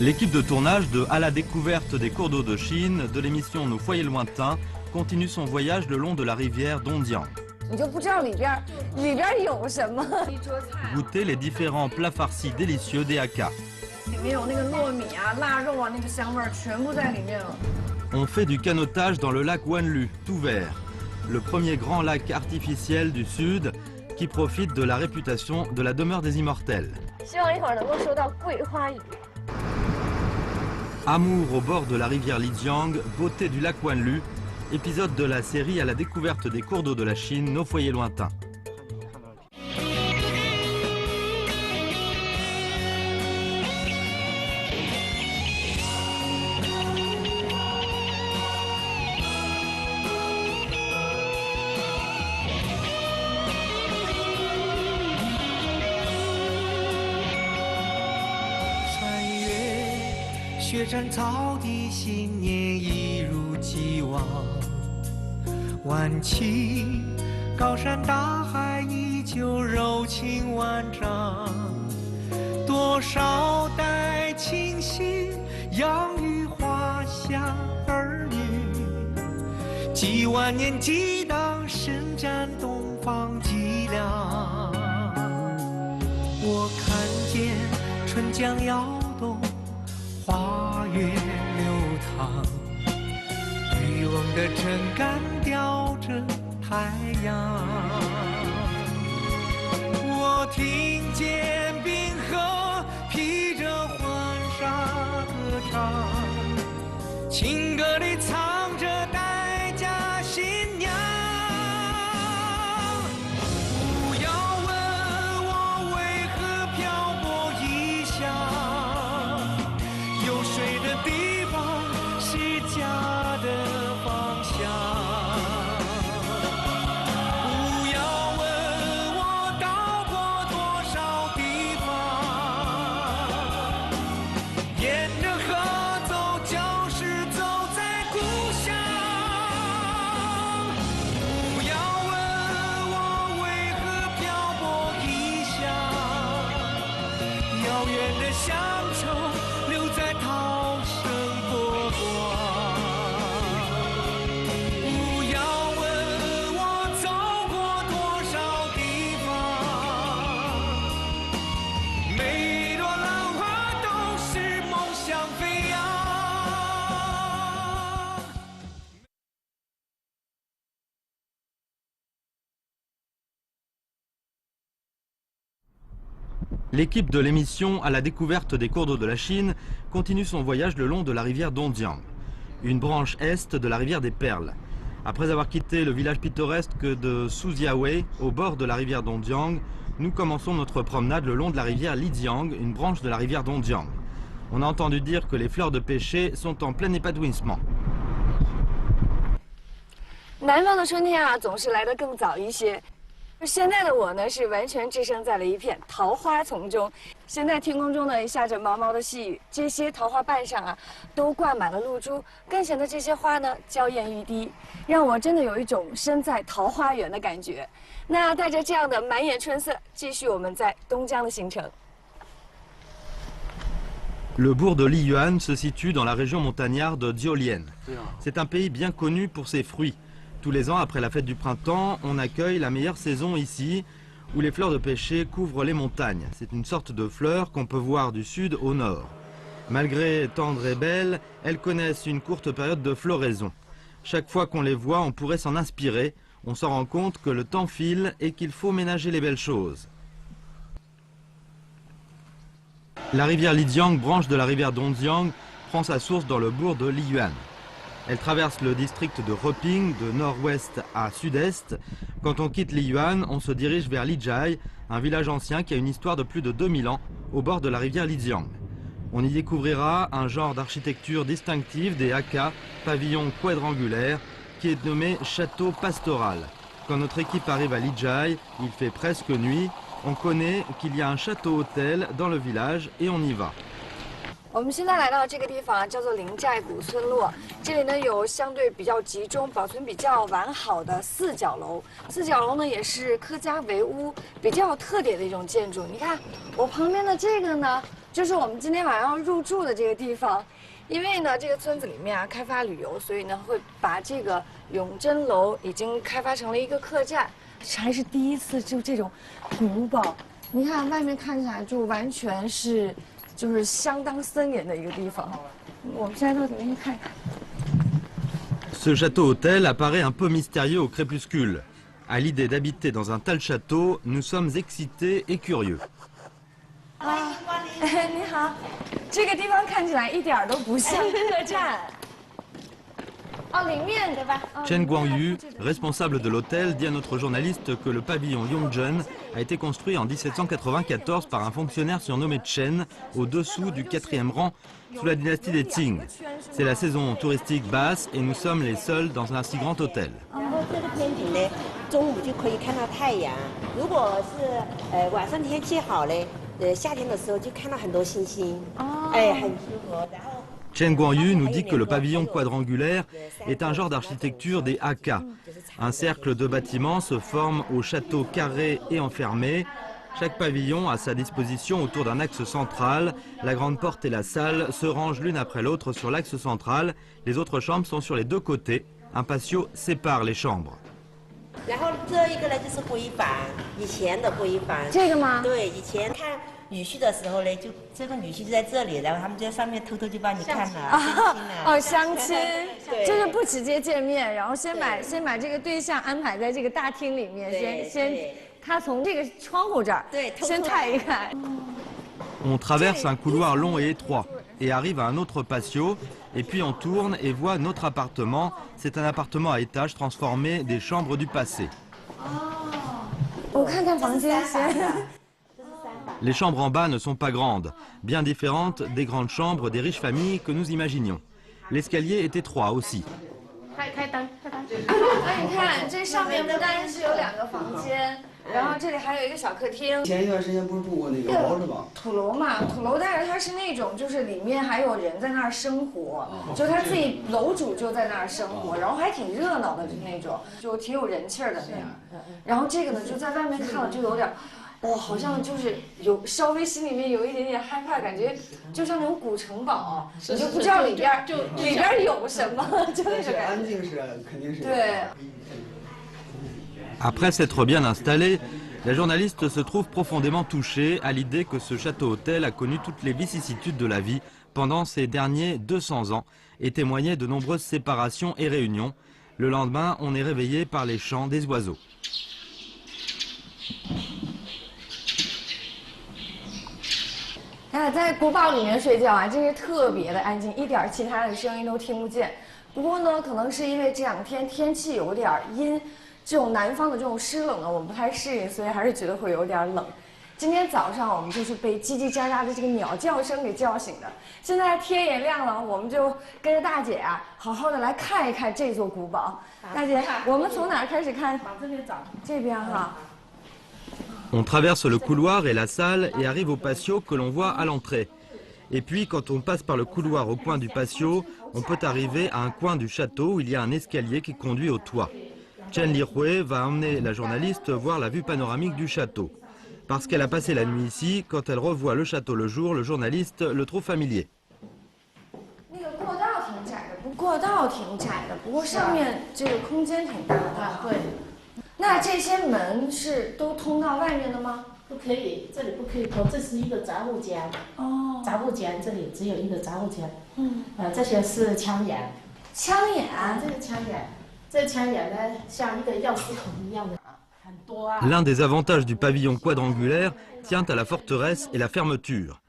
L'équipe de tournage de À la découverte des cours d'eau de Chine, de l'émission Nos foyers lointains, continue son voyage le long de la rivière Dongjiang. Goûter les différents plats farcis délicieux des Hakka. On fait du canotage dans le lac Wanlu, tout vert, le premier grand lac artificiel du sud qui profite de la réputation de la demeure des immortels. Amour au bord de la rivière Lijiang, beauté du lac Wanlu, épisode de la série À la découverte des cours d'eau de la Chine, Nos foyers lointains. 雪山草地，新年一如既往。晚晴，高山大海依旧柔情万丈。多少代亲信养育华夏儿女，几万年激荡，伸展东方脊梁。我看见春江摇动。 花月流淌，渔翁的针杆吊着太阳。我听见冰河披着婚纱歌唱，情歌里藏着待嫁新娘。不要问我为何漂泊异乡。 水的地方是家的方向。不要问我到过多少地方，沿着河走就是走在故乡。不要问我为何漂泊异乡，遥远的乡愁留在涛。 L'équipe de l'émission À la découverte des cours d'eau de la Chine continue son voyage le long de la rivière Dongjiang, une branche est de la rivière des Perles. Après avoir quitté le village pittoresque de Suziaowei, au bord de la rivière Dongjiang, nous commençons notre promenade le long de la rivière Lijiang, une branche de la rivière Dongjiang. On a entendu dire que les fleurs de pêcher sont en plein épanouissement. 南方的春天啊，总是来得更早一些。 现在的我呢，是完全置身在了一片桃花丛中。现在天空中呢下着毛毛的细雨，这些桃花瓣上啊，都挂满了露珠，更显得这些花呢娇艳欲滴，让我真的有一种身在桃花源的感觉。那带着这样的满眼春色，继续我们在东江的行程。 Le bourg de Liyuan se situe dans la région montagnarde de Jiulian. C'est un pays bien connu pour ses fruits. Tous les ans, après la fête du printemps, on accueille la meilleure saison ici, où les fleurs de pêcher couvrent les montagnes. C'est une sorte de fleur qu'on peut voir du sud au nord. Malgré tendres et belles, elles connaissent une courte période de floraison. Chaque fois qu'on les voit, on pourrait s'en inspirer. On s'en rend compte que le temps file et qu'il faut ménager les belles choses. La rivière Lijiang, branche de la rivière Dongjiang, prend sa source dans le bourg de Liyuan. Elle traverse le district de Heping de nord-ouest à sud-est. Quand on quitte Liyuan, on se dirige vers Lijai, un village ancien qui a une histoire de plus de 2000 ans au bord de la rivière Lijiang. On y découvrira un genre d'architecture distinctive des Hakka, pavillon quadrangulaire, qui est nommé château pastoral. Quand notre équipe arrive à Lijai, il fait presque nuit. On connaît qu'il y a un château-hôtel dans le village et on y va. 我们现在来到这个地方叫做临寨古村落，这里呢有相对比较集中、保存比较完好的四角楼。四角楼呢也是客家围屋比较有特点的一种建筑。你看我旁边的这个呢，就是我们今天晚上要入住的这个地方。因为呢，这个村子里面啊开发旅游，所以呢会把这个永贞楼已经开发成了一个客栈。还是第一次就这种古堡，你看外面看起来就完全是，就是相当森严的一个地方。我们现在到里面去看看。Ce château-hôtel apparaît un peu mystérieux au crépuscule. À l'idée d'habiter dans un tel château, nous sommes excités et curieux. 啊，你好，这个地方看起来一点都不像客栈。哦，里面对吧？ Chen Guangyu, responsable de l'hôtel, dit à notre journaliste que le pavillon Yongzhen a été construit en 1794 par un fonctionnaire surnommé Chen, au-dessous du 4e rang, sous la dynastie des Qing. C'est la saison touristique basse et nous sommes les seuls dans un si grand hôtel. 中午就可以看到太阳。如果是晚上天气好嘞，夏天的时候就看到很多星星，哎，很舒服。然后 Chen Guangyu nous dit que le pavillon quadrangulaire est un genre d'architecture des Hakka. Un cercle de bâtiments se forme au château carré et enfermé. Chaque pavillon a sa disposition autour d'un axe central. La grande porte et la salle se rangent l'une après l'autre sur l'axe central. Les autres chambres sont sur les deux côtés. Un patio sépare les chambres. 然后这一个呢就是归房，以前的归房。这个吗？对，以前看女婿的时候呢，就这个女婿就在这里，然后他们就在上面偷偷就帮你看了，相亲了。哦，相亲，对，就是不直接见面，然后先把这个对象安排在这个大厅里面，先他从这个窗户这儿先看一看。On traverse un couloir long et étroit et arrive à un autre patio. Et puis on tourne et voit notre appartement. C'est un appartement à étages transformé des chambres du passé. Les chambres en bas ne sont pas grandes, bien différentes des grandes chambres des riches familles que nous imaginions. L'escalier est étroit aussi. 然后这里还有一个小客厅。前一段时间不是住过那个包是吧？土楼嘛，土楼，但是它是那种，就是里面还有人在那儿生活，就他自己楼主就在那儿生活，然后还挺热闹的那种，就挺有人气儿的那样。然后这个呢，就在外面看了就有点，哇，好像就是有稍微心里面有一点点害怕，感觉就像那种古城堡，你就不知道里边有什么，就那种感觉。安静是肯定是。对。 Après s'être bien installée, la journaliste se trouve profondément touchée à l'idée que ce château-hôtel a connu toutes les vicissitudes de la vie pendant ces derniers 200 ans et témoigné de nombreuses séparations et réunions. Le lendemain, on est réveillé par les chants des oiseaux. 在古堡里面睡觉啊，真是特别的安静，一点其他的声音都听不见。不过呢，可能是因为这两天天气有点阴。 这种南方的这种湿冷呢，我们不太适应，所以还是觉得会有点冷。今天早上我们就是被叽叽喳喳的这个鸟叫声给叫醒的。现在天也亮了，我们就跟着大姐啊，好好的来看一看这座古堡。大姐，我们从哪儿开始看？往这边走。这边哈。On traverse le couloir et la salle et arrive au patio que l'on voit à l'entrée. Et puis, quand on passe par le couloir au coin du patio, on peut arriver à un coin du château où il y a un escalier qui conduit au toit. Chen Lihui va emmener la journaliste voir la vue panoramique du château. Parce qu'elle a passé la nuit ici, quand elle revoit le château le jour, le journaliste le trouve familier. 那个过道挺窄的，不过上面这个空间挺大的。对。那这些门是都通到外面的吗？不可以，这里不可以通，这是一个杂物间。哦。杂物间这里只有一个杂物间。这些是枪眼。枪眼？这个枪眼。 这枪眼呢，像一个钥匙孔一样的，很多啊。L'un des avantages du pavillon quadrangulaire tient à la forteresse et la fermeture.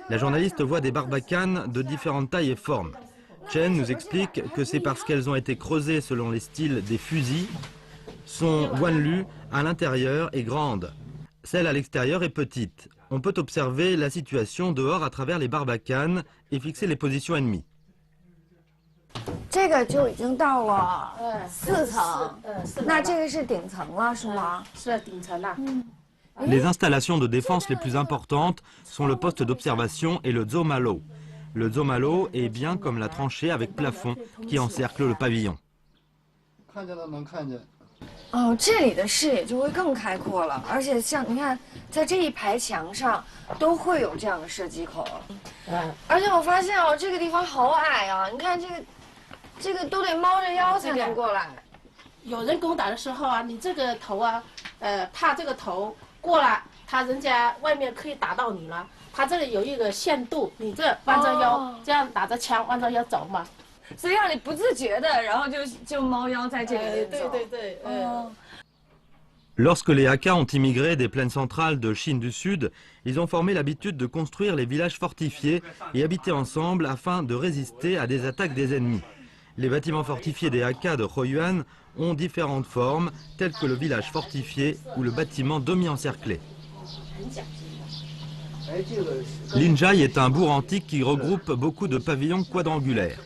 La journaliste voit des barbacanes de différentes tailles et formes. Chen nous explique que c'est parce qu'elles ont été creusées selon les styles des fusils. Son Wanlu à l'intérieur est grande. Celle à l'extérieur est petite. On peut observer la situation dehors à travers les barbacanes et fixer les positions ennemies. 这个就已经到了4层，那这个是顶层了，是吗？是顶层了。Les installations de défense les plus importantes sont le poste d'observation et le Zomalo. Le Zomalo est bien comme la tranchée avec plafond qui encercle le pavillon. 哦，这里的视野就会更开阔了，而且像你看，在这一排墙上都会有这样的射击口。而且我发现哦，这个地方好矮啊！你看这个都得猫着腰才能过来。有人攻打的时候啊，你这个头啊，怕这个头过了，人家外面可以打到你了。它这里有一个限度，你这弯着腰，这样打着枪弯着腰走嘛。所以让你不自觉的，然后就猫腰在这里面走。对。Lorsque les Hakka ont immigré des plaines centrales de Chine du Sud, ils ont formé l'habitude de construire les villages fortifiés et habiter ensemble afin de résister à des attaques des ennemis. Les bâtiments fortifiés des Hakka de Huoyuan ont différentes formes, telles que le village fortifié ou le bâtiment demi-encerclé. Linjai est un bourg antique qui regroupe beaucoup de pavillons quadrangulaires.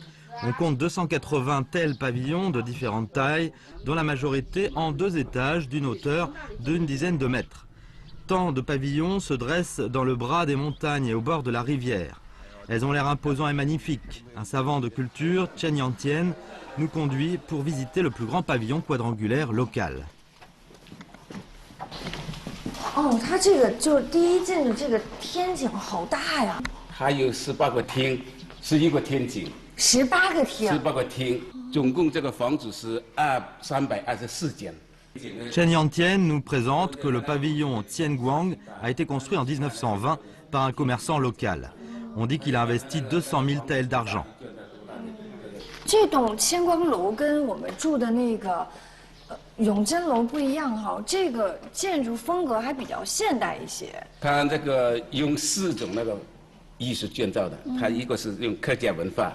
On compte 280 tels pavillons de différentes tailles, dont la majorité en 2 étages d'une hauteur d'une dizaine de mètres. Tant de pavillons se dressent dans le bras des montagnes et au bord de la rivière. Elles ont l'air imposants et magnifiques. Un savant de culture, Chen Yangtian, nous conduit pour visiter le plus grand pavillon quadrangulaire local. 哦，它这个就是第一进的这个天井好大呀！还有18个厅，11个天井，18个厅，18个厅，总共这个房子是324间。Chen Yangtian nous présente que le pavillon Tianguang a été construit en 1920 par un commerçant local. On dit qu'il a investi 200 000 taels d'argent. 这栋千光楼跟我们住的那个永贞楼不一样哈，这个建筑风格还比较现代一些。它这个用4种那个艺术建造的，它一个是用客家文化、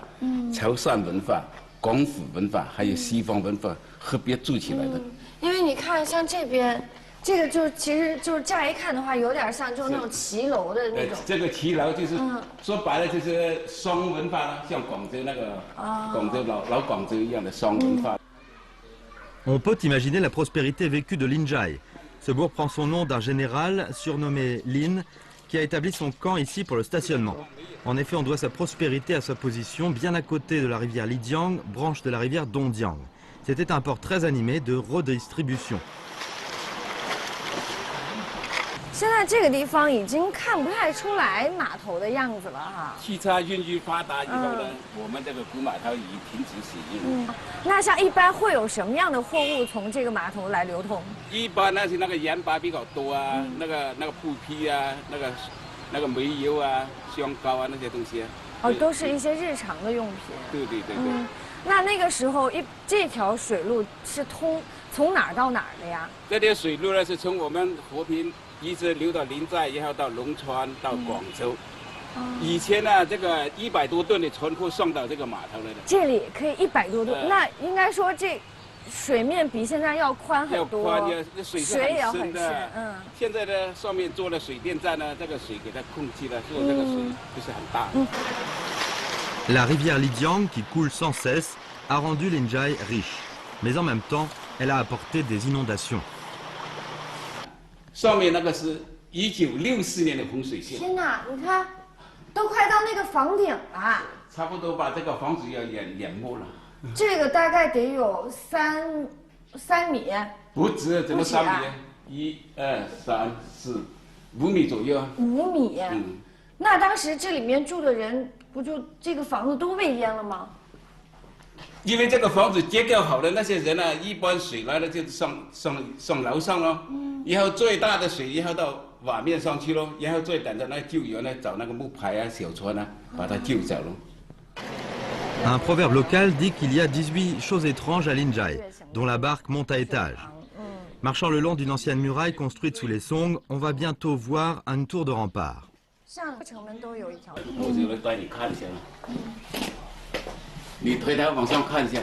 潮汕文化、广府文化，还有西方文化合别铸起来的。因为你看，像这边，这个就其实就是乍一看的话，有点像就是那种骑楼的那种。这个骑楼就是说白了就是双文化了，像广州那个广州老广州一样的双文化。On peut imaginer la prospérité vécue de Linjai. Ce bourg prend son nom d'un général surnommé Lin, qui a établi son camp ici pour le stationnement. En effet, on doit sa prospérité à sa position bien à côté de la rivière Lijiang, branche de la rivière Dongjiang. C'était un port très animé de redistribution. 现在这个地方已经看不太出来码头的样子了哈。汽车运输发达以后呢，我们这个古码头已停止使用。那像一般会有什么样的货物从这个码头来流通？一般那是那个盐巴比较多啊，那个布匹啊，那个煤油啊、香膏啊那些东西啊。哦，都是一些日常的用品。对。那个时候这条水路是从哪儿到哪儿的呀？这条水路呢是从我们和平一直流到临寨，然后到龙川，到广州。以前呢，这个100多吨的船货送到这个码头来的。这里可以100多吨，那应该说这水面比现在要宽很多，要宽，水也很深的。现在呢，上面做了水电站呢，这个水给它控制了，所以这个水不是很大。La rivière Lijiang, qui coule sans cesse, a rendu Linjai riche. Mais en même temps, elle a apporté des inondations. 上面那个是1964年的洪水线。天哪，你看，都快到那个房顶了。差不多把这个房子要淹没了。这个大概得有3米。不止，怎么3米？1、2、3、4、5米左右。5米。那当时这里面住的人，不就这个房子都被淹了吗？因为这个房子结构好的那些人呢，一般水来了就上楼上了，然后最大的水然后到瓦面上去了，然后再等着那救援呢，找那个木牌啊、小船啊，把它救走了。Un proverbe local dit qu'il y a 18 choses étranges à Linjai, dont la barque monte à étage. Marchant le long d'une ancienne muraille construite sous les Song, on va bientôt voir une tour de rempart. 上城门都有一条。我就来带你看一下。你推它往上看一下。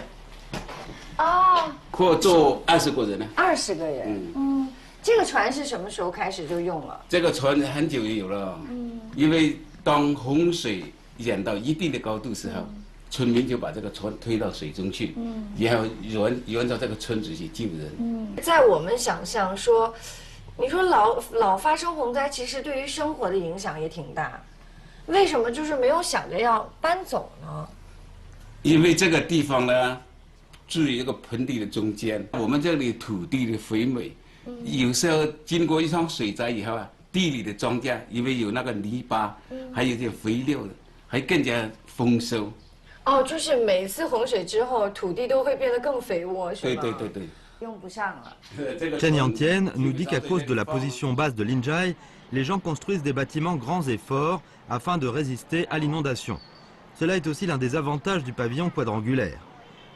哦。可坐20个人呢。20个人。这个船是什么时候开始就用了？这个船很久有了。因为当洪水淹到一定的高度时候，村民就把这个船推到水中去，然后沿着这个村子去救人。在我们想象说，你说老发生洪灾，其实对于生活的影响也挺大。为什么就是没有想着要搬走呢？因为这个地方呢，住一个盆地的中间。我们这里土地的肥美，有时候经过一场水灾以后啊，地里的庄稼因为有那个泥巴，还有点肥料的，还更加丰收。哦，就是每次洪水之后，土地都会变得更肥沃，是吗？对。用不上了。Chen Yantian nous dit qu'à cause de la position basse de Linjai, les gens construisent des bâtiments grands et forts afin de résister à l'inondation. Cela est aussi l'un des avantages du pavillon quadrangulaire.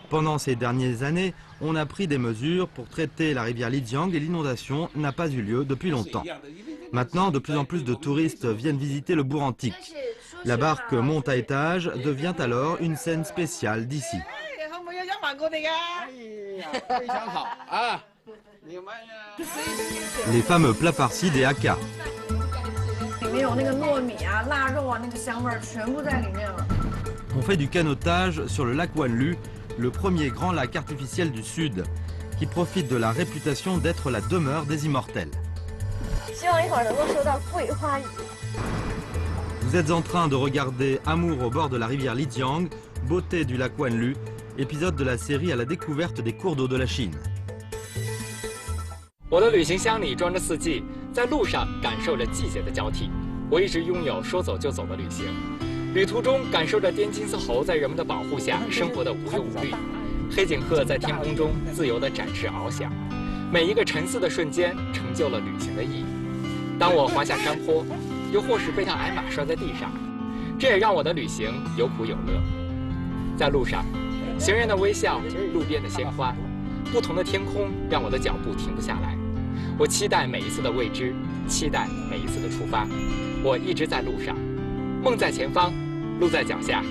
Pendant ces dernières années, on a pris des mesures pour traiter la rivière Lijiang et l'inondation n'a pas eu lieu depuis longtemps. Maintenant, de plus en plus de touristes viennent visiter le bourg antique. La barque monte à étage devient alors une scène spéciale d'ici. Les fameux plats farcis des Hakka. On fait du canotage sur le lac Wanlu, le premier grand lac artificiel du Sud, qui profite de la réputation d'être la demeure des immortels. Vous êtes en train de regarder Amour au bord de la rivière Lijiang, beauté du lac Wanlu, épisode de la série à la découverte des cours d'eau de la Chine. 我的旅行箱里装着四季，在路上感受着季节的交替。我一直拥有说走就走的旅行，旅途中感受着滇金丝猴在人们的保护下生活的无忧无虑，黑颈鹤在天空中自由地展翅翱翔，每一个沉思的瞬间成就了旅行的意义。当我滑下山坡，又或是被它挨马摔在地上，这也让我的旅行有苦有乐。在路上，行人的微笑，路边的鲜花，不同的天空让我的脚步停不下来。我期待每一次的未知，期待每一次的出发。我一直在路上，梦在前方，路在脚下，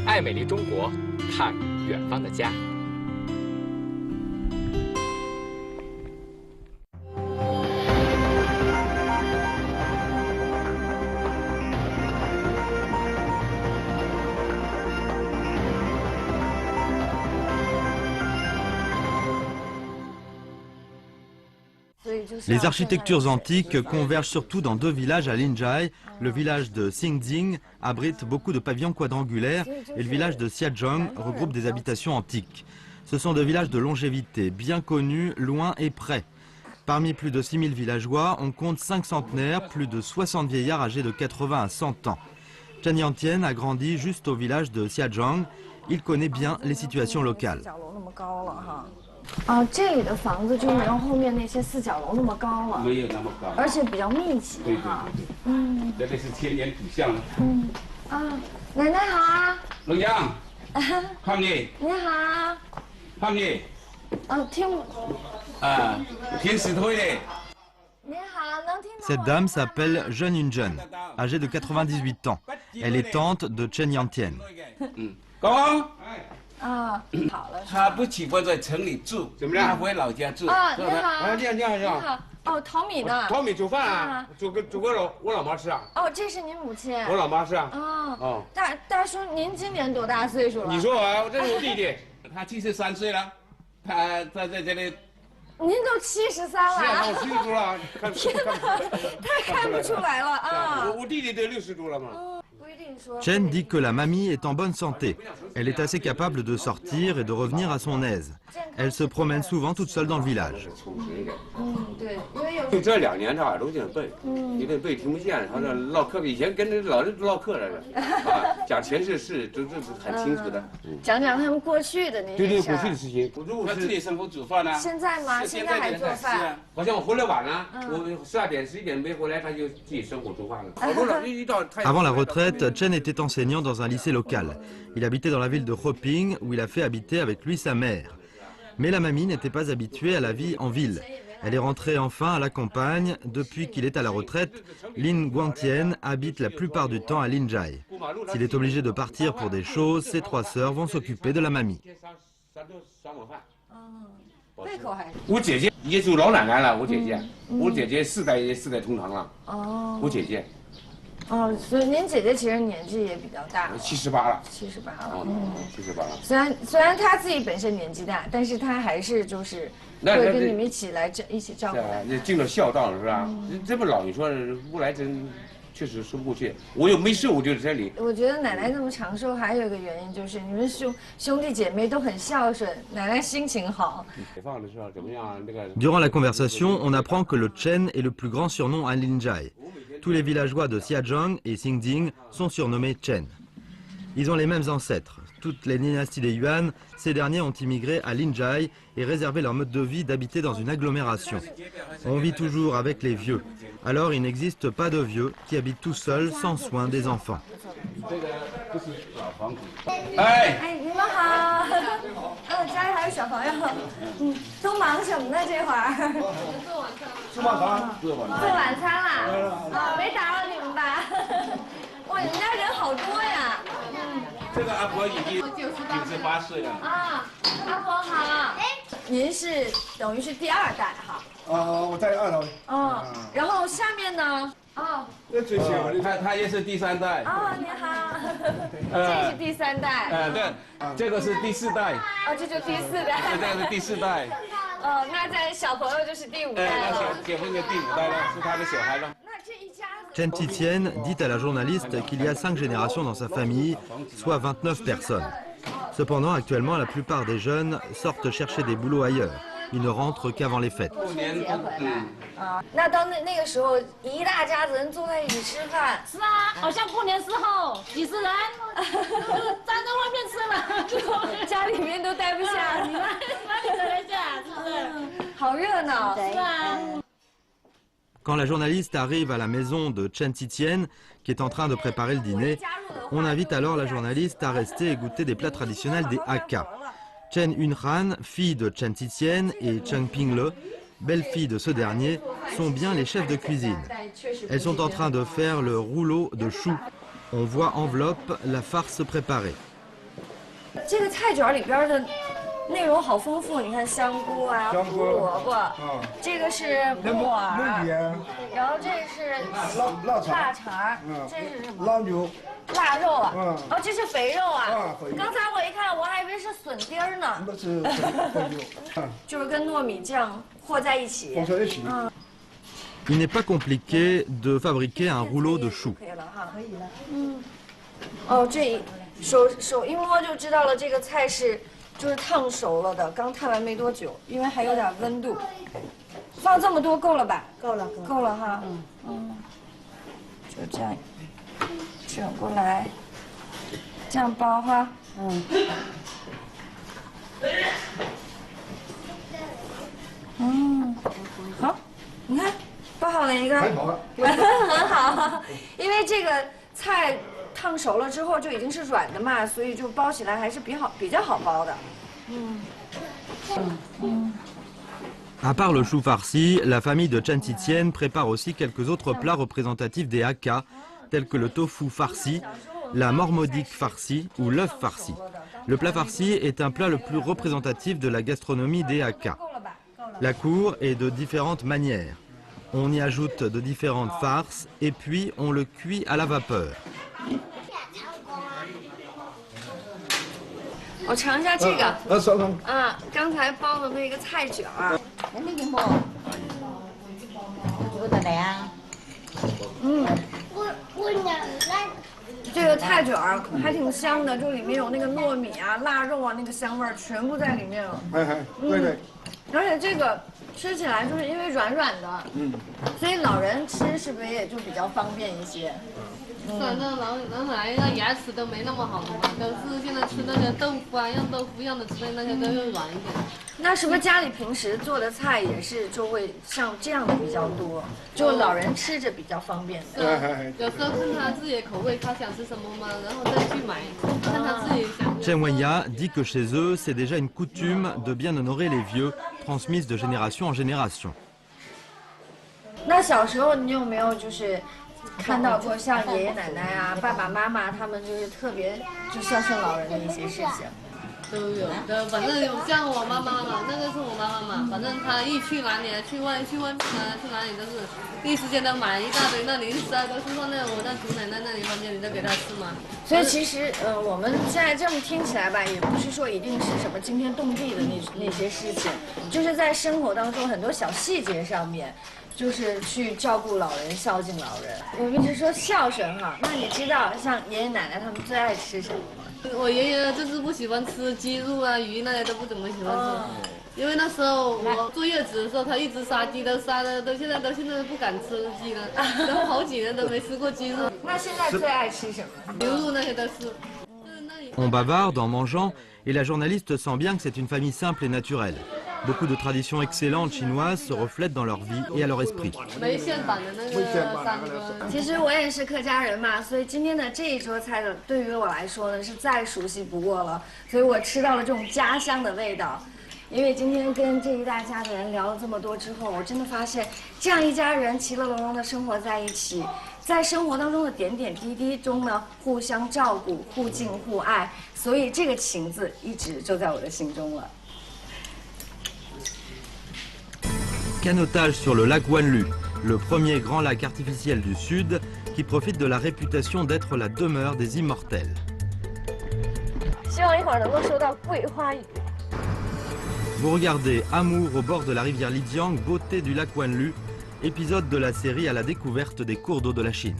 爱美丽中国，看远方的家。Les architectures antiques convergent surtout dans deux villages à Linjai. Le village de Xingjing abrite beaucoup de pavillons quadrangulaires et le village de Xiazhong regroupe des habitations antiques. Ce sont deux villages de longévité, bien connus, loin et près. Parmi plus de 6000 villageois, on compte 5 centenaires, plus de 60 vieillards âgés de 80 à 100 ans. Chen Yantian a grandi juste au village de Xiazhong. Il connaît bien les situations locales. 哦，这里的房子就没有后面那些四角楼那么高了，没有那么高，而且比较密集哈。这里是千年古巷。奶奶好啊。老杨，胖爷。你好。胖爷。天使推的。 Cette dame s'appelle Jeune Yunjun, âgée de 98 ans. Elle est tante de Chen Yantian. 他不喜欢在城里住，怎么样？他回老家住。你好。你好。哦，淘米呢？淘米煮饭啊，煮给我老妈吃啊。哦，这是您母亲。我老妈是啊。哦。大叔，您今年多大岁数了？你说我，这是我弟弟，他73岁了，他在这里。 您都73了，是啊，我70多了，他看不出来了啊！我弟弟得60多了嘛。 Chen dit que la mamie est en bonne santé. Elle est assez capable de sortir et de revenir à son aise. Elle se promène souvent toute seule dans le village. 就这2年他耳朵有点笨，有点背听不见，他这唠嗑，以前跟老人唠嗑来着，讲前世事都很清楚的。讲讲他们过去的那些对，过去的事情。他自己生活煮饭啊。现在吗？现在还做饭？好像我回来晚了，我12点11点没回来，他就自己生火煮饭了。好多老一到太阳。 Avant la retraite, Chen était enseignant dans un lycée local. Il habitait dans la ville de Hoping où il a fait habiter avec lui sa mère. Mais la mamie n'était pas habituée à la vie en ville. Elle est rentrée enfin à la campagne. Depuis qu'il est à la retraite, Lin Guangtian habite la plupart du temps à Linjai. S'il est obligé de partir pour des choses, ses 3 sœurs vont s'occuper de la mamie. 我姐姐也属老奶奶了，我姐姐4代同堂了。我姐姐。 哦，所以您姐姐其实年纪也比较大了，78了，78了，78了。虽然她自己本身年纪大，但是她还是就是会跟你们一起照顾。是啊，尽了孝道是吧？这么老，你说不来真确实说不过去。我又没事，我就在这里。我觉得奶奶这么长寿，还有一个原因就是你们兄弟姐妹都很孝顺，奶奶心情好。解放的时候怎么样？那个。Durant la conversation, on apprend que le Chen est le plus grand surnom à Linjai. Tous les villageois de Xiajiang et Xingding sont surnommés Chen. Ils ont les mêmes ancêtres. Toutes les dynasties des Yuan, ces derniers ont immigré à Linjai et réservé leur mode de vie d'habiter dans une agglomération. On vit toujours avec les vieux. Alors il n'existe pas de vieux qui habitent tout seuls sans soin des enfants. 哎，你们好，家里还有小朋友，都忙什么呢？这会儿吃晚饭，做晚餐啦，没打扰你们吧？哇，你们家人好多呀！这个阿婆已经98岁了。啊，阿婆好，您是等于是第二代哈。我在2楼。然后下面呢？这最小的他也是第3代。你好，这是第3代。对，这个是第4代。这就第4代。这是第4代。那在小朋友就是第5代了。结婚就第5代了，是他的小孩了。 Chen Titian dit à la journaliste qu'il y a 5 générations dans sa famille, soit 29 personnes. Cependant, actuellement, la plupart des jeunes sortent chercher des boulots ailleurs. Ils ne rentrent qu'avant les fêtes. 那到那个时候，一大家子人坐在一起吃饭，是啊，好像过年时候几十人站在外面吃了，家里面都待不下，你哪里待得下？是不是？好热闹。是啊。 Quand la journaliste arrive à la maison de Chen Titian, qui est en train de préparer le dîner, on invite alors la journaliste à rester et goûter des plats traditionnels des Hakka. Chen Yunhan, fille de Chen Titian, et Cheng Pingle, belle-fille de ce dernier, sont bien les chefs de cuisine. Elles sont en train de faire le rouleau de chou. On voit enveloppe la farce préparée. 这个菜卷里边的内容好丰富，你看香菇啊，胡萝卜，这个是木耳，然后这是腊肠，这是什么？腊肉。腊肉啊，这是肥肉啊。刚才我一看，我还以为是笋丁儿呢。那是肥肉，就是跟糯米酱和在一起。和在一起。Il n'est pas compliqué de fabriquer un rouleau de chou. 可以了哈，可以了。这手一摸就知道了，这个菜是。 就是烫熟了的，刚烫完没多久，因为还有点温度。放这么多够了吧？够了，够了哈。就这样转过来，这样包哈。好，你看包好了一个，很好，因为这个菜。 烫熟了之后就已经是软的嘛，所以就包起来还是比较好包的。À part le chou farci, la famille de Chen Titian prépare aussi quelques autres plats représentatifs des Hakka, tels que le tofu farci, la mormodique farci ou l'œuf farci. Le plat farci est un plat le plus représentatif de la gastronomie des Hakka. La cour est de différentes manières. On y ajoute de différentes farces et puis on le cuit à la vapeur. 我尝一下这个。刚才包的那个菜卷儿。那个么？做的来啊？这个菜卷儿还挺香的，就里面有那个糯米啊、腊肉啊，那个香味儿全部在里面了。对。而且这个吃起来就是因为软软的，所以老人吃是不是也就比较方便一些？ 反正老奶奶牙齿都没那么好了嘛，都是现在吃那些豆腐啊，样豆腐样的之类那些都要软一点。那是不是家里平时做的菜也是就会像这样的比较多，就老人吃着比较方便的？有时候看他自己的口味，他想吃什么嘛，然后再去买，看他自己想。Chen Weiya dit que chez eux, c'est déjà une coutume de bien honorer les vieux, transmise de génération en génération. 那小时候你有没有就是？ 看到过像爷爷奶奶啊、爸爸妈妈他们就是特别就孝顺老人的一些事情，都有的。反正像我妈妈嘛，那个是我妈妈嘛，反正她一去哪里去外面啊，去哪里都是第一时间都买一大堆那零食啊，都是放在我那祖奶奶那里房间里都给她吃嘛。所以其实我们现在这么听起来吧，也不是说一定是什么惊天动地的那些事情，就是在生活当中很多小细节上面。就是去照顾老人、孝敬老人。我们一直说孝顺哈，那你知道像爷爷奶奶他们最爱吃什么吗？我爷爷就是不喜欢吃鸡肉啊、鱼那些都不怎么喜欢吃。因为那时候我坐月子的时候，他一直杀鸡，都杀的，现在都不敢吃鸡了，然后好几年都没吃过鸡肉。那现在最爱吃什么？牛肉那些都是。On bavarde en mangeant et la journaliste sent bien que c'est une famille simple et naturelle. Beaucoup de traditions excellentes chinoises se reflètent dans leur vie et à leur esprit. 没线板的那个三哥。其实我也是客家人嘛，所以今天的这一桌菜的对于我来说呢是再熟悉不过了，所以我吃到了这种家乡的味道。因为今天跟这一大家的人聊了这么多之后，我真的发现这样一家人其乐融融的生活在一起，在生活当中的点点滴滴中呢，互相照顾、互敬互爱，所以这个情字一直就在我的心中了。Canotage sur le lac Wanlu, le premier grand lac artificiel du Sud qui profite de la réputation d'être la demeure des immortels. 希望一会儿能够收到桂花雨。Vous regardez Amour au bord de la rivière Lijiang, beauté du lac Wanlu, épisode de la série à la découverte des cours d'eau de la Chine.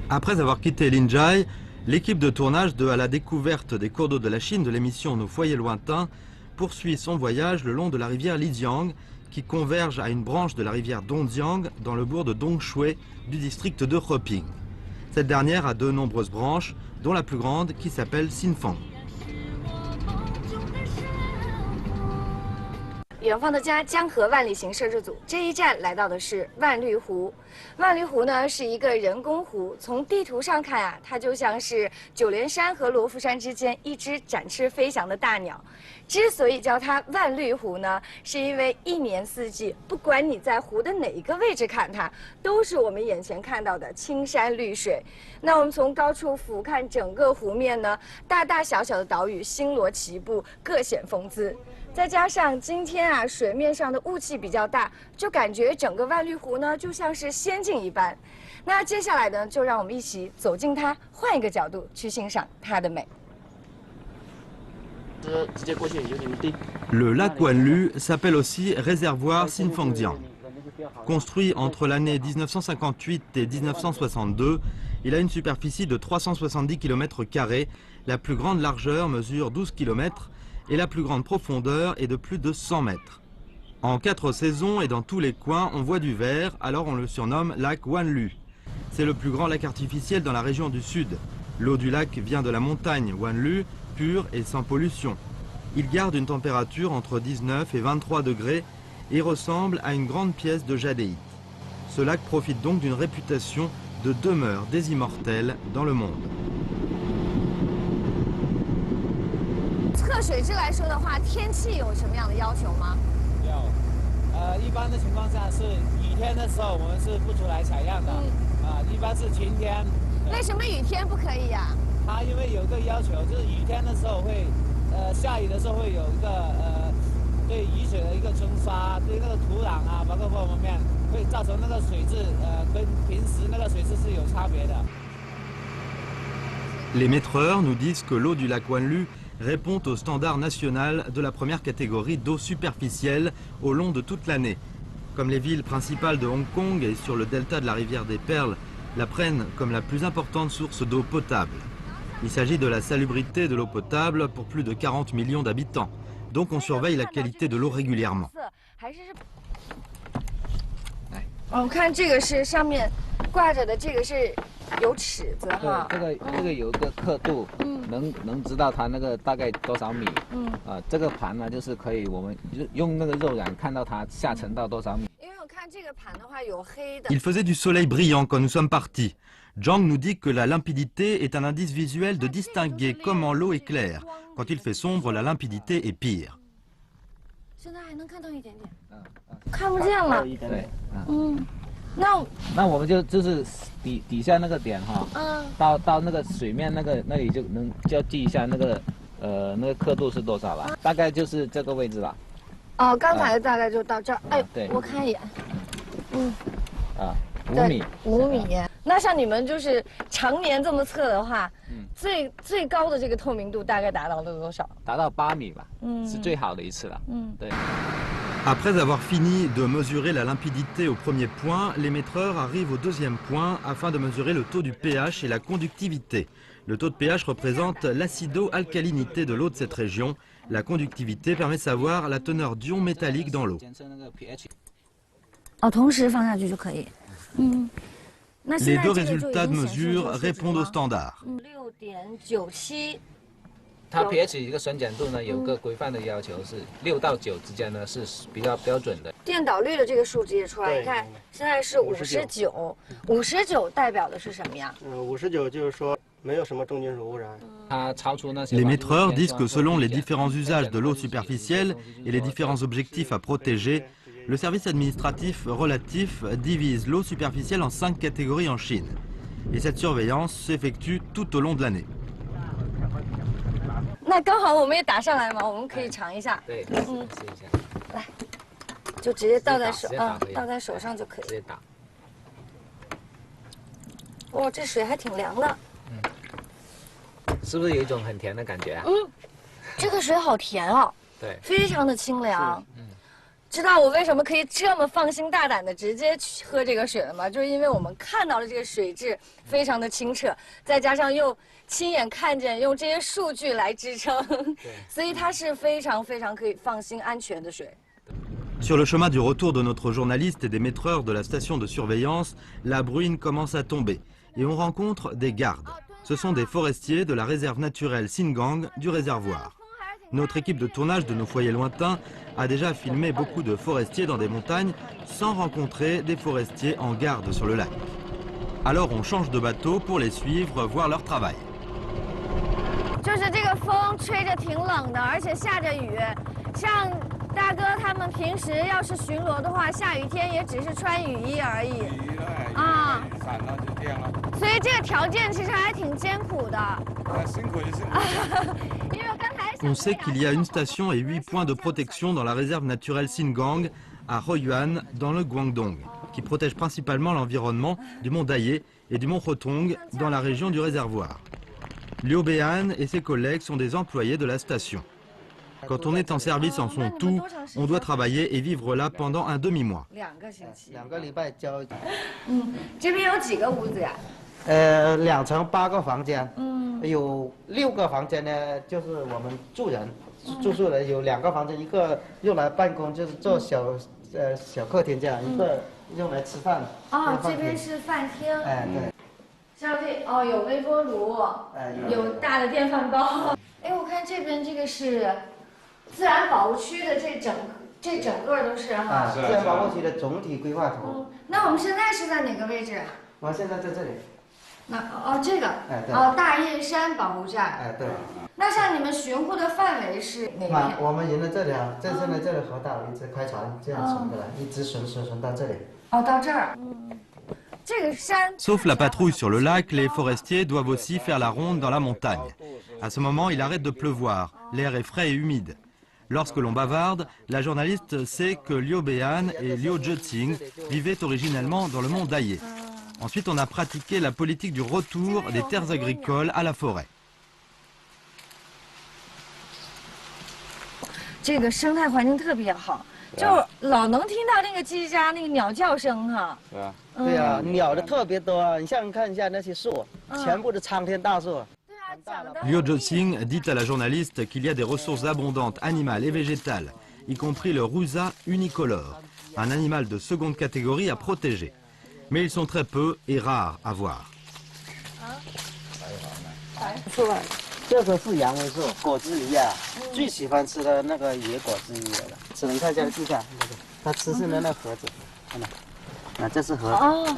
Après avoir quitté Linjai, l'équipe de tournage de À la découverte des cours d'eau de la Chine de l'émission Nos foyers lointains poursuit son voyage le long de la rivière Lijiang qui converge à une branche de la rivière Dongjiang dans le bourg de Dongshui du district de Heping. Cette dernière a de nombreuses branches, dont la plus grande qui s'appelle Xinfang. 远方的家江河万里行摄制组这一站来到的是万绿湖。万绿湖呢是一个人工湖，从地图上看啊，它就像是九连山和罗浮山之间一只展翅飞翔的大鸟。之所以叫它万绿湖呢，是因为一年四季，不管你在湖的哪一个位置看它，都是我们眼前看到的青山绿水。那我们从高处俯瞰整个湖面呢，大大小小的岛屿星罗棋布，各显风姿。再加上今天啊，水面上的雾气比较大，就感觉整个万绿湖呢就像是仙境一般。那接下来呢，就让我们一起走进它，换一个角度去欣赏它的美。Le lac Wanlu s'appelle aussi réservoir Xinfangjiang. Construit entre l'année 1958 et 1962, il a une superficie de 370 km², la plus grande largeur mesure 12 km et la plus grande profondeur est de plus de 100 mètres. En 4 saisons et dans tous les coins, on voit du vert, alors on le surnomme lac Wanlu. C'est le plus grand lac artificiel dans la région du sud. L'eau du lac vient de la montagne Wanlu, pure et sans pollution. Il garde une température entre 19 et 23 degrés et ressemble à une grande pièce de jadéite. Ce lac profite donc d'une réputation de demeure des immortels dans le monde. 测水质来说的话，天气有什么样的要求吗？有，一般的情况下是雨天的时候我们是不出来采样的，一般是晴天。为什么雨天不可以呀？它因为有一个要求，就是雨天的时候会，下雨的时候会有一个对雨水的一个蒸发，对那个土壤啊，包括方面会造成那个水质跟平时那个水质是有差别的。Les maîtreurs nous disent que l'eau du lac Wanlu répond au standard national de la première catégorie d'eau superficielle au long de toute l'année. Comme les villes principales de Hong Kong et sur le delta de la rivière des Perles la prennent comme la plus importante source d'eau potable. Il s'agit de la salubrité de l'eau potable pour plus de 40 millions d'habitants. Donc on surveille la qualité de l'eau régulièrement. 哦，我看这个是上面挂着的，这个是有尺子哈。这个有个刻度，能知道它那个大概多少米。这个盘呢，就是可以我们用那个肉眼看到它下沉到多少米。因为我看这个盘的话有黑的。Il faisait du soleil brillant quand nous sommes partis. Zhang nous dit que la limpidité est un indice visuel de distinguer comment l'eau est claire. Quand il fait sombre, la limpidité est pire. 现在还能看到一点点，看不见了。对，那我们就是底下那个点哈，到那个水面那里就要记一下那个那个刻度是多少吧？大概就是这个位置吧。哦，刚才大概就到这儿。哎，对，我看一眼。5米。5米。那像你们就是常年这么测的话，最高的这个透明度大概达到了多少？达到8米吧，是最好的一次了。对。Après avoir fini de mesurer la limpidité au premier point, les maîtreurs arrivent au deuxième point afin de mesurer le taux du pH et la conductivité. Le taux de pH représente l'acido-alcalinité de l'eau de cette région. La conductivité permet de savoir la teneur d'ions métalliques dans l'eau. Les deux résultats de mesure répondent aux standards. 6.97。它 pH 一个酸碱度呢，有个规范的要求是6到9之间呢是比较标准的。电导率的这个数值也出来，你看现在是59，59代表的是什么呀？59就是说没有什么重金属污染。它超出那些。Les maîtreurs disent que selon les différents usages de l'eau superficielle et les différents objectifs à protéger, le service administratif relatif divise l'eau superficielle en 5 catégories en Chine. Et cette surveillance s'effectue tout au long de l'année. 那刚好我们也打上来嘛，我们可以尝一下。对，试一下。来，就直接倒在手，倒在手上就可以。直接打。哇，这水还挺凉的。是不是有一种很甜的感觉啊？这个水好甜哦。对。非常的清凉。知道我为什么可以这么放心大胆的直接去喝这个水了吗？就是因为我们看到了这个水质非常的清澈，再加上又亲眼看见用这些数据来支撑，所以它是非常非常可以放心安全的水。Sur le chemin du retour de notre journaliste et des maîtreurs de la station de surveillance, la bruine commence à tomber et on rencontre des gardes. Ce sont des forestiers de la réserve naturelle Singang du réservoir. Notre équipe de tournage de nos foyers lointains a déjà filmé beaucoup de forestiers dans des montagnes sans rencontrer des forestiers en garde sur le lac. Alors on change de bateau pour les suivre, voir leur travail. 就是这个风吹着挺冷的，而且下着雨。像大哥他们平时要是巡逻的话，下雨天也只是穿雨衣而已。啊，伞了就这样了。所以这个条件其实还挺艰苦的。辛苦就辛苦。因为刚才。On sait qu'il y a une station et 8 points de protection dans la réserve naturelle Singang à Hoyuan dans le Guangdong, qui protègent principalement l'environnement du mont Daye et du mont Hotong dans la région du réservoir. Liu Beihan et ses collègues sont des employés de la station. Quand on est en service en son tout, on doit travailler et vivre là pendant un demi-mois. 2个星期。2个礼拜交。这边有几个屋子呀？2层8个房间。有6个房间呢，就是我们住宿的，有2个房间，一个用来办公，就是做小客厅这样，一个用来吃饭。这边是饭厅。对。像这有微波炉，有大的电饭煲。我看这边这个是自然保护区的，这整个都是哈。自然保护区的总体规划图。那我们现在是在哪个位置？我现在在这里。那这个大雁山保护站。对。那像你们巡护的范围是哪边？我们沿着这里现在这里河道一直开船这样巡过来，一直巡到这里。到这儿。Sauf la patrouille sur le lac, les forestiers doivent aussi faire la ronde dans la montagne. À ce moment, il arrête de pleuvoir, l'air est frais et humide. Lorsque l'on bavarde, la journaliste sait que Liu Beihan et Liu Zhexing vivaient originellement dans le mont Daye. Ensuite, on a pratiqué la politique du retour des terres agricoles à la forêt. 这个生态环境特别好。就老能听到那个叽叽喳那个鸟叫声哈。对啊。对啊，鸟的特别多啊！你像看一下那些树，全部的苍天大树。Liu Zhexing dit à la journaliste qu'il y a des ressources abondantes animales et végétales, y compris le rusa unicolore, un animal de seconde catégorie à protéger. Mais ils sont très peu et rares à voir. 这个是杨梅树，果子狸啊，最喜欢吃的那个野果之一了。只能看一下地下，它吃剩的那盒子，看到？这是盒子。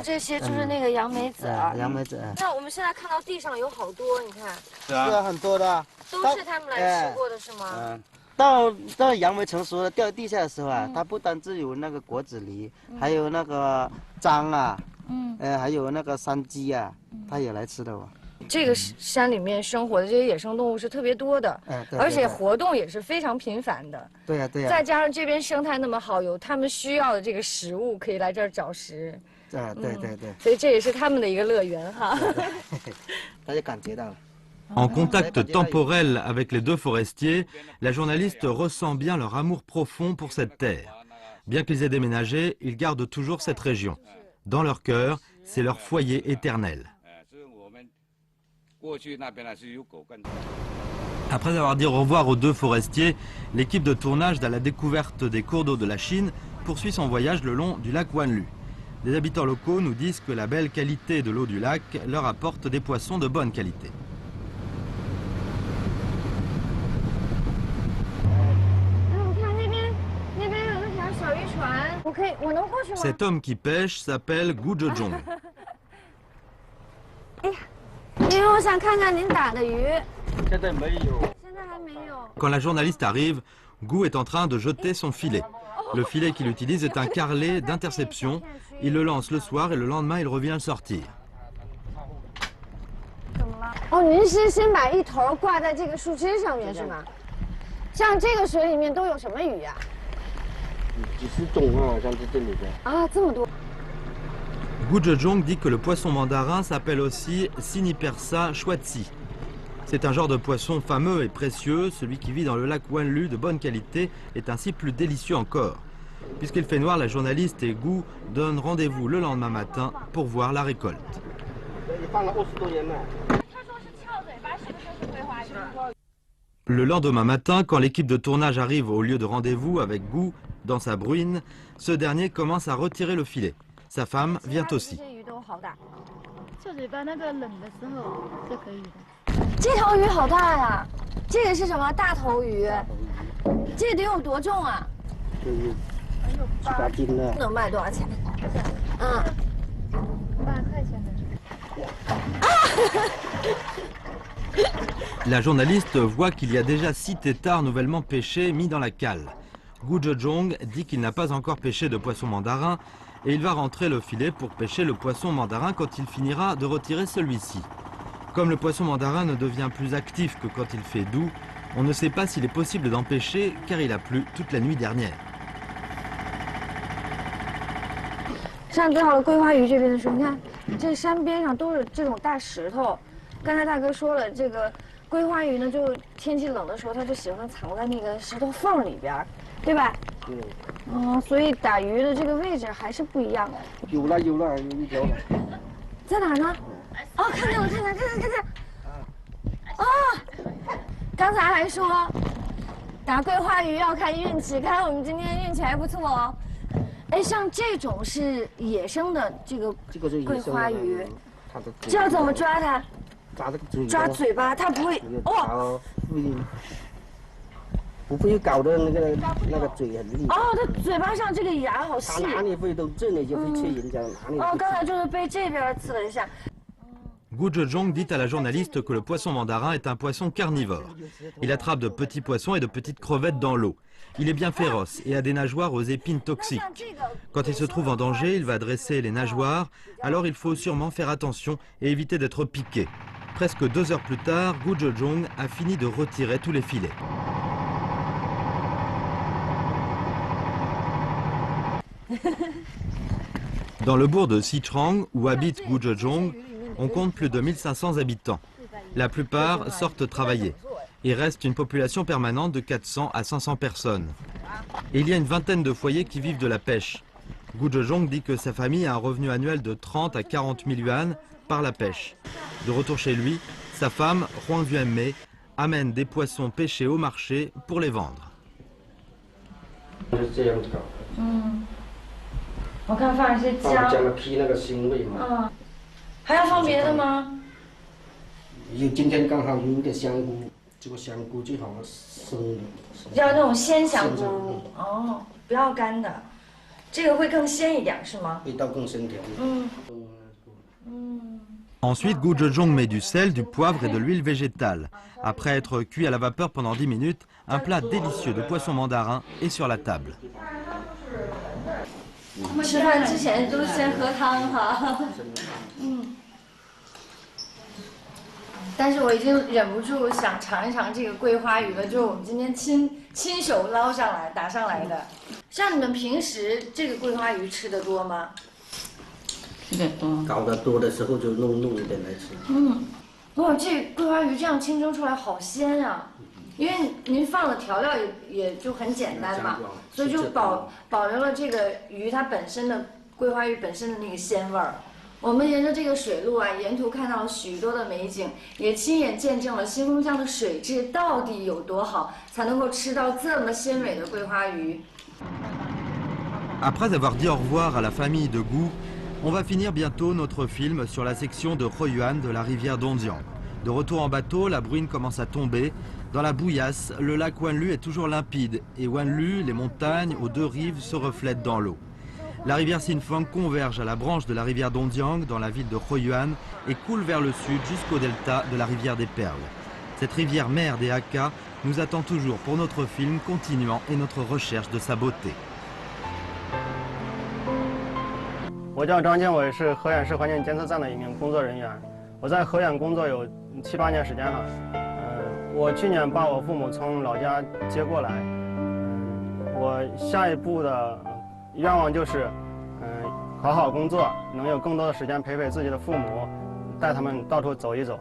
这些就是那个杨梅籽。杨梅籽。那我们现在看到地上有好多，你看。是啊，很多的。都是他们来吃过的是吗？到杨梅成熟了掉地下的时候啊，它不单只有那个果子狸，还有那个獐啊，还有那个山鸡啊，它也来吃的哦。这个山里面生活的这些野生动物是特别多的，而且活动也是非常频繁的。对呀，对呀。再加上这边生态那么好，有他们需要的这个食物，可以来这儿找食。对对对。所以这也是他们的一个乐园哈。大家感觉到了。En contact temporel avec les deux forestiers, la journaliste ressent bien leur amour profond pour cette terre. Bien qu'ils aient déménagé, ils gardent toujours cette région. Dans leur cœur, c'est leur foyer éternel. Après avoir dit au revoir aux deux forestiers, l'équipe de tournage à la découverte des cours d'eau de la Chine poursuit son voyage le long du lac Wanlu. Les habitants locaux nous disent que la belle qualité de l'eau du lac leur apporte des poissons de bonne qualité. Cet homme qui pêche s'appelle Gu Zhezhong. Quand la journaliste arrive, Gu est en train de jeter son filet. Le filet qu'il utilise est un carrelet d'interception. Il le lance le soir et le lendemain il revient le sortir. Gu Zhezhong dit que le poisson mandarin s'appelle aussi Sinipersa Shuatsi. C'est un genre de poisson fameux et précieux. Celui qui vit dans le lac Wanlu de bonne qualité est ainsi plus délicieux encore. Puisqu'il fait noir, la journaliste et Gu donnent rendez-vous le lendemain matin pour voir la récolte. Le lendemain matin, quand l'équipe de tournage arrive au lieu de rendez-vous avec Gu dans sa bruine, ce dernier commence à retirer le filet. Sa femme vient aussi. La journaliste voit qu'il y a déjà 6 têtards nouvellement pêchés mis dans la cale. Gu Zhezhong dit qu'il n'a pas encore pêché de poisson mandarin et il va rentrer le filet pour pêcher le poisson mandarin quand il finira de retirer celui-ci. Comme le poisson mandarin ne devient plus actif que quand il fait doux, on ne sait pas s'il est possible d'en pêcher car il a plu toute la nuit dernière. 上到了桂花鱼这边的时候，你看这山边上都是这种大石头。刚才大哥说了，这个桂花鱼呢，就天气冷的时候，它就喜欢藏在那个石头缝里边，对吧？所以打鱼的这个位置还是不一样的。有了，有一条了。在哪呢？哦，看见了，看见。哦，刚才还说打桂花鱼要看运气，看来我们今天运气还不错哦。哎，像这种是野生的这个桂花鱼，这要怎么抓它？抓嘴巴，它不会哦。不会搞得那个嘴很利。哦，它嘴巴上这个牙好细。它哪里会都这里就会刺人家，哪里。哦，刚才就是被这边刺了一下。Gu Zhezhong dit à la journaliste que le poisson mandarin est un poisson carnivore. Il attrape de petits poissons et de petites crevettes dans l'eau. Il est bien féroce et a des nageoires aux épines toxiques. Quand il se trouve en danger, il va dresser les nageoires, alors il faut sûrement faire attention et éviter d'être piqué. Presque 2 heures plus tard, Gu Zhezhong a fini de retirer tous les filets. Dans le bourg de Xichang, où habite Gu Zhezhong, on compte plus de 1500 habitants. La plupart sortent travailler. Il reste une population permanente de 400 à 500 personnes. Et il y a une vingtaine de foyers qui vivent de la pêche. Gu Zhezhong dit que sa famille a un revenu annuel de 30 à 40 000 yuan par la pêche. De retour chez lui, sa femme, Huang Yuanmei, amène des poissons pêchés au marché pour les vendre. 我看放一些姜。姜的批那个腥味嘛。还要放别的吗？今天刚好有一点香菇，这个香菇最好生的。要那种鲜香菇哦，不要干的，这个会更鲜一点是吗？味道更鲜甜。Ensuite, Gu Zhezhong met du sel, du poivre et de l'huile végétale. Après être cuit à la vapeur pendant 10 minutes, un plat délicieux de poisson mandarin est sur la table. 吃饭之前都先喝汤哈。但是我已经忍不住想尝一尝这个桂花鱼了，就是我们今天亲手捞上来打上来的。像你们平时这个桂花鱼吃得多吗？吃得多，搞得多的时候就弄一点来吃。哇，这桂花鱼这样清蒸出来好鲜啊！因为您放的调料也就很简单嘛，所以就保留了这个鱼它本身的桂花鱼本身的那个鲜味儿。我们沿着这个水路啊，沿途看到了许多的美景，也亲眼见证了新丰江的水质到底有多好，才能够吃到这么鲜美的桂花鱼。Après avoir dit au revoir à la famille de Gu, on va finir bientôt notre film sur la section de Royuan de la rivière Donjiang. De retour en bateau, la bruine commence à tomber. Dans la bouillasse, le lac Wanlu est toujours limpide et Wanlu, les montagnes aux deux rives se reflètent dans l'eau. La rivière Sinfang converge à la branche de la rivière Donjiang dans la ville de Royuan et coule vers le sud jusqu'au delta de la rivière des Perles. Cette rivière mère des Hakka nous attend toujours pour notre film continuant et notre recherche de sa beauté. 我叫张建伟，是河源市环境监测站的一名工作人员。我在河源工作有7、8年时间了。我去年把我父母从老家接过来。我下一步的愿望就是，好好工作，能有更多的时间陪陪自己的父母，带他们到处走一走。